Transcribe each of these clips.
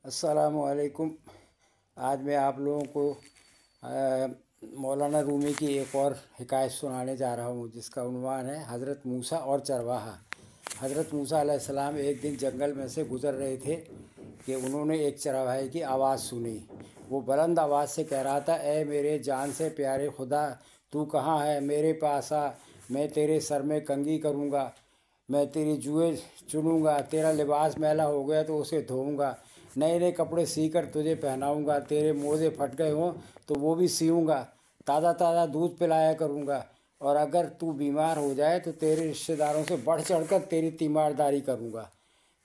अस्सलामु अलैकुम। आज मैं आप लोगों को मौलाना रूमी की एक और हिकायत सुनाने जा रहा हूँ, जिसका उन्वान है हज़रत मूसा और चरवाहा। हज़रत मूसा अलैहिस्सलाम एक दिन जंगल में से गुज़र रहे थे कि उन्होंने एक चरवाहे की आवाज़ सुनी। वो बुलंद आवाज़ से कह रहा था, ए मेरे जान से प्यारे खुदा, तू कहाँ है? मेरे पास आ, मैं तेरे सर में कंघी करूँगा, मैं तेरी जुएँ चुनूँगा, तेरा लिबास मैला हो गया तो उसे धोऊँगा, नए नए कपड़े सी कर तुझे पहनाऊँगा, तेरे मोज़े फट गए हों तो वो भी सीऊँगा, ताज़ा ताज़ा दूध पिलाया करूँगा, और अगर तू बीमार हो जाए तो तेरे रिश्तेदारों से बढ़ चढ़ कर तेरी तीमारदारी करूँगा,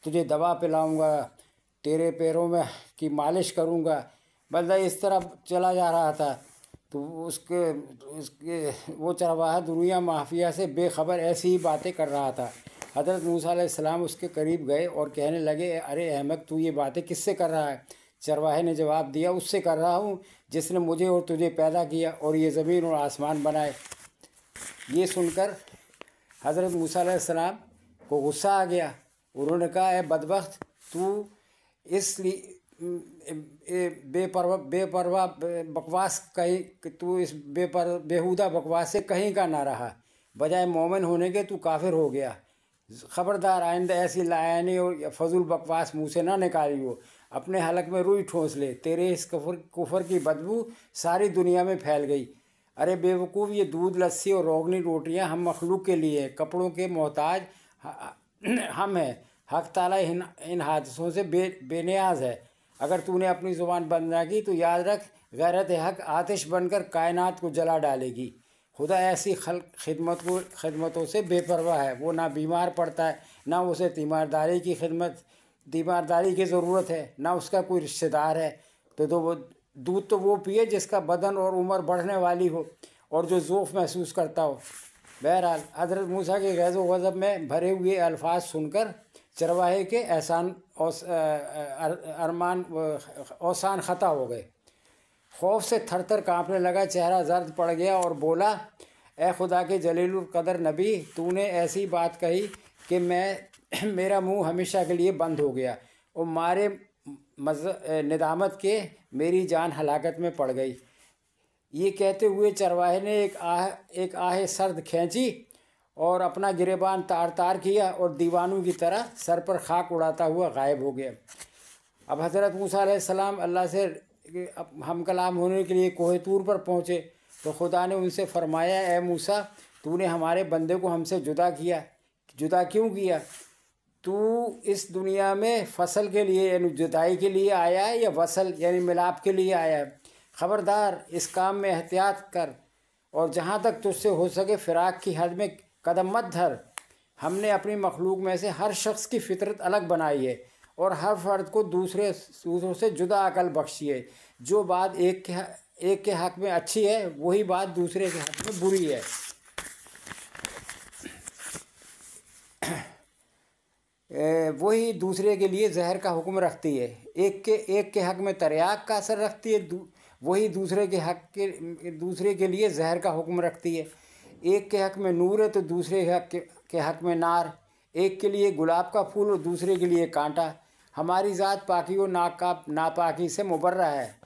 तुझे दवा पिलाऊँगा, तेरे पैरों में की मालिश करूँगा। बंदा इस तरह चला जा रहा था तो उसके उसके वो चरवाहा दुनिया माफिया से बेखबर ऐसी ही बातें कर रहा था। हज़रत मूसा अलैहिस्सलाम उसके करीब गए और कहने लगे, अरे अहमक, तू ये बातें किससे कर रहा है? चरवाहे ने जवाब दिया, उससे कर रहा हूँ जिसने मुझे और तुझे पैदा किया और ये ज़मीन और आसमान बनाए। ये सुनकर हज़रत मूसा अलैहिस्सलाम को गुस्सा आ गया। उन्होंने कहा, ए बदबख्त, तू इसलिए बेपरवाह बकवास कहीं तू इस बेहुदा बकवास से कहीं का ना रहा, बजाय मोमिन होने के तू काफिर हो गया। ख़बरदार, आइंदा ऐसी लायानी और फजूल बकवास मुँह से ना निकालियो, अपने हलक में रुई ठोंस ले, तेरे इस कुफर की बदबू सारी दुनिया में फैल गई। अरे बेवकूफ़, ये दूध, लस्सी और रोगनी रोटियां हम मखलूक के लिए हैं, कपड़ों के मोहताज हम हैं। हक ताला इन हादसों से बेनियाज है। अगर तूने अपनी ज़ुबान बंद ना की तो याद रख, गैरत हक आतिश बनकर कायनात को जला डालेगी। खुदा ऐसी खिदमतों से बेपरवाह है। वो ना बीमार पड़ता है, ना उसे तीमारदारी की ज़रूरत है, ना उसका कोई रिश्तेदार है। तो वो दूध तो वो पिए जिसका बदन और उम्र बढ़ने वाली हो और जो ज़ौफ़ महसूस करता हो। बहरहाल, हज़रत मूसा के गैज़ व गज़ब में भरे हुए अल्फाज सुनकर चरवाहे के औसान ख़ता हो गए। खौफ से थर थर काँपने लगा, चेहरा जर्द पड़ गया और बोला, ए खुदा के जलीलुल कदर नबी, तूने ऐसी बात कही कि मेरा मुंह हमेशा के लिए बंद हो गया और मारे निदामत के मेरी जान हलाकत में पड़ गई। ये कहते हुए चरवाहे ने एक आह सर्द खींची और अपना गिरेबान तार तार किया और दीवानों की तरह सर पर खाक उड़ाता हुआ गायब हो गया। अब हज़रत मूसा अलैहिस्सलाम अल्लाह से हम कलाम होने के लिए कोहे तूर पर पहुँचे तो खुदा ने उनसे फरमाया, ए मूसा, तूने हमारे बंदे को हमसे जुदा क्यों किया? तू इस दुनिया में फसल के लिए यानी जुदाई के लिए आया है या वसल यानी मिलाप के लिए आया है? ख़बरदार, इस काम में एहतियात कर और जहाँ तक तुझसे हो सके फ़िराक की हद में कदम मत धर। हमने अपनी मखलूक में से हर शख्स की फितरत अलग बनाई है और हर फर्द को दूसरों से जुदा अकल बख्शी है। जो बात एक के हक़ में अच्छी है, वही बात दूसरे के हक़ में बुरी है। वही दूसरे के लिए जहर का हुक्म रखती है। एक के हक़ में तरियाक का असर रखती है, वही दूसरे के लिए जहर का हुक्म रखती है। एक के हक़ में नूर है तो दूसरे के हक़ में नार। एक के लिए गुलाब का फूल और दूसरे के लिए कांटा। हमारी ज़ात पाकी और नापाकी से मुबर्रा है।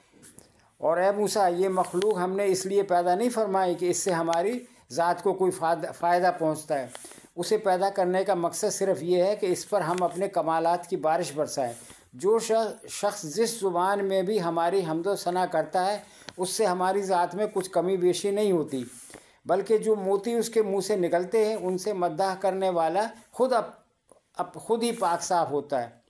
और ए मूसा, ये मखलूक हमने इसलिए पैदा नहीं फरमाई कि इससे हमारी ज़ात को कोई फ़ायदा पहुँचता है। उसे पैदा करने का मकसद सिर्फ़ ये है कि इस पर हम अपने कमालात की बारिश बरसाएं। जो शख्स जिस ज़ुबान में भी हमारी हम्दो सना करता है, उससे हमारी ज़ात में कुछ कमी बेशी नहीं होती, बल्कि जो मोती उसके मुंह से निकलते हैं उनसे मद्दाह करने वाला खुद ही पाक साफ होता है।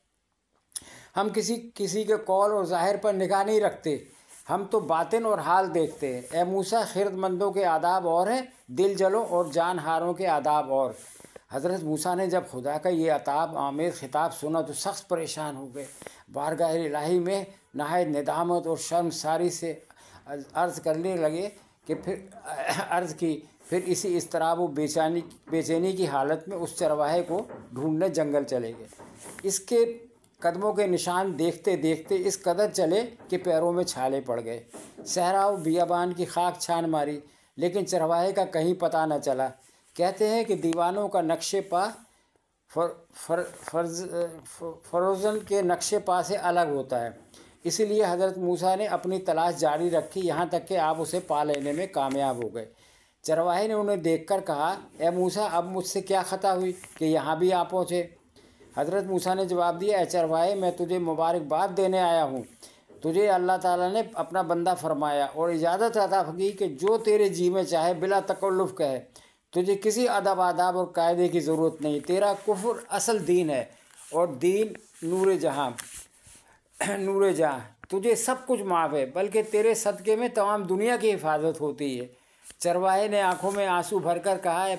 हम किसी के कौल और ज़ाहिर पर निगाह नहीं रखते, हम तो बातिन और हाल देखते हैं। ए मूसा, खिरदमंदों के आदाब और हैं, दिल जलों और जान हारों के आदाब और। हज़रत मूसा ने जब खुदा का ये अताब आमेज़ खिताब सुना तो सख्त परेशान हो गए। बारगाह इलाही में नहायत निदामत और शर्मसारी से अर्ज़ करने लगे कि फिर इसी इस्तराब व बेचैनी की हालत में उस चरवाहे को ढूंढने जंगल चले गए। इसके कदमों के निशान देखते देखते इस कदर चले कि पैरों में छाले पड़ गए। सहरा व बियाबान की खाक छान मारी, लेकिन चरवाहे का कहीं पता न चला। कहते हैं कि दीवानों का नक्शे पा فروزن کے نقشے پا سے الگ ہوتا ہے۔ اسی لیے حضرت موسیٰ نے اپنی تلاش جاری رکھی، یہاں تک کہ آپ اسے پا لینے میں کامیاب ہو گئے۔ چرواہے نے انہیں دیکھ کر کہا، اے موسیٰ، اب مجھ سے کیا خطا ہوئی کہ یہاں بھی آ پہنچے؟ حضرت موسیٰ نے جواب دیا، اے چرواہے، میں تجھے مبارکباد دینے آیا ہوں۔ تجھے اللہ تعالیٰ نے اپنا بندہ فرمایا اور اجازت عطا کی کہ جو تیرے جی میں چاہے بلا تکلف کہے۔ تجھے کسی ادب آداب اور قاعدے کی ضرورت نہیں۔ تیرا کفر اصل دین ہے اور دین نور جہاں تجھے سب کچھ معاف ہے، بلکہ تیرے صدقے میں تمام دنیا کی حفاظت ہوتی ہے۔ چرواہے نے آنکھوں میں آنسو بھر کر کہا، اے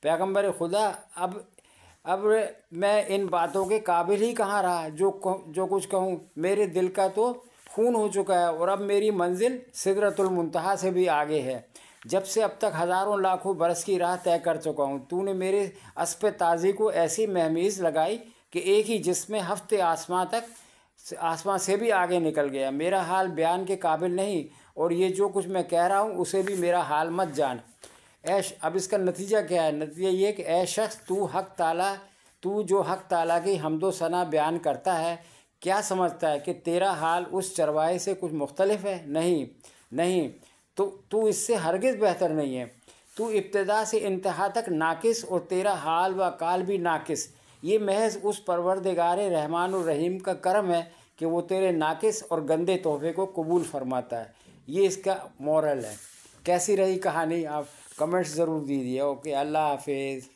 پیغمبر خدا، اب میں ان باتوں کے قابل ہی کہاں رہا جو کچھ کہوں۔ میرے دل کا تو خون ہو چکا ہے اور اب میری منزل سدرۃ المنتہا سے بھی آگے ہے، جب سے اب تک ہزاروں لاکھوں برس کی راہ طے کر چکا ہوں۔ تو نے میرے اسپِ تازی کو ایسی مہمیز لگائی کہ ایک ہی جسم میں ہفتے آسمان سے بھی آگے نکل گیا۔ میرا حال بیان کے قابل نہیں، اور یہ جو کچھ میں کہہ رہا ہوں اسے بھی میرا حال مت جان۔ اب اس کا نتیجہ کیا ہے؟ نتیجہ یہ کہ اے شخص، تو جو حق تعالیٰ کی حمد و ثنا بیان کرتا ہے، کیا سمجھتا ہے کہ تیرا حال اس چرواہے سے کچھ مختلف ہے؟ نہیں، تو اس سے ہرگز بہتر نہیں ہے۔ تو ابتدا سے انتہا تک ناقص، اور تیرا حال و قال بھی ناقص۔ یہ محض اس پروردگار رحمان الرحیم کا کرم ہے کہ وہ تیرے ناقص اور گندے تحفے کو قبول فرماتا ہے۔ یہ اس کا مورل ہے۔ کیسی رہی کہانی؟ آپ کمنٹس ضرور دیجیے۔ اوکے، اللہ حافظ۔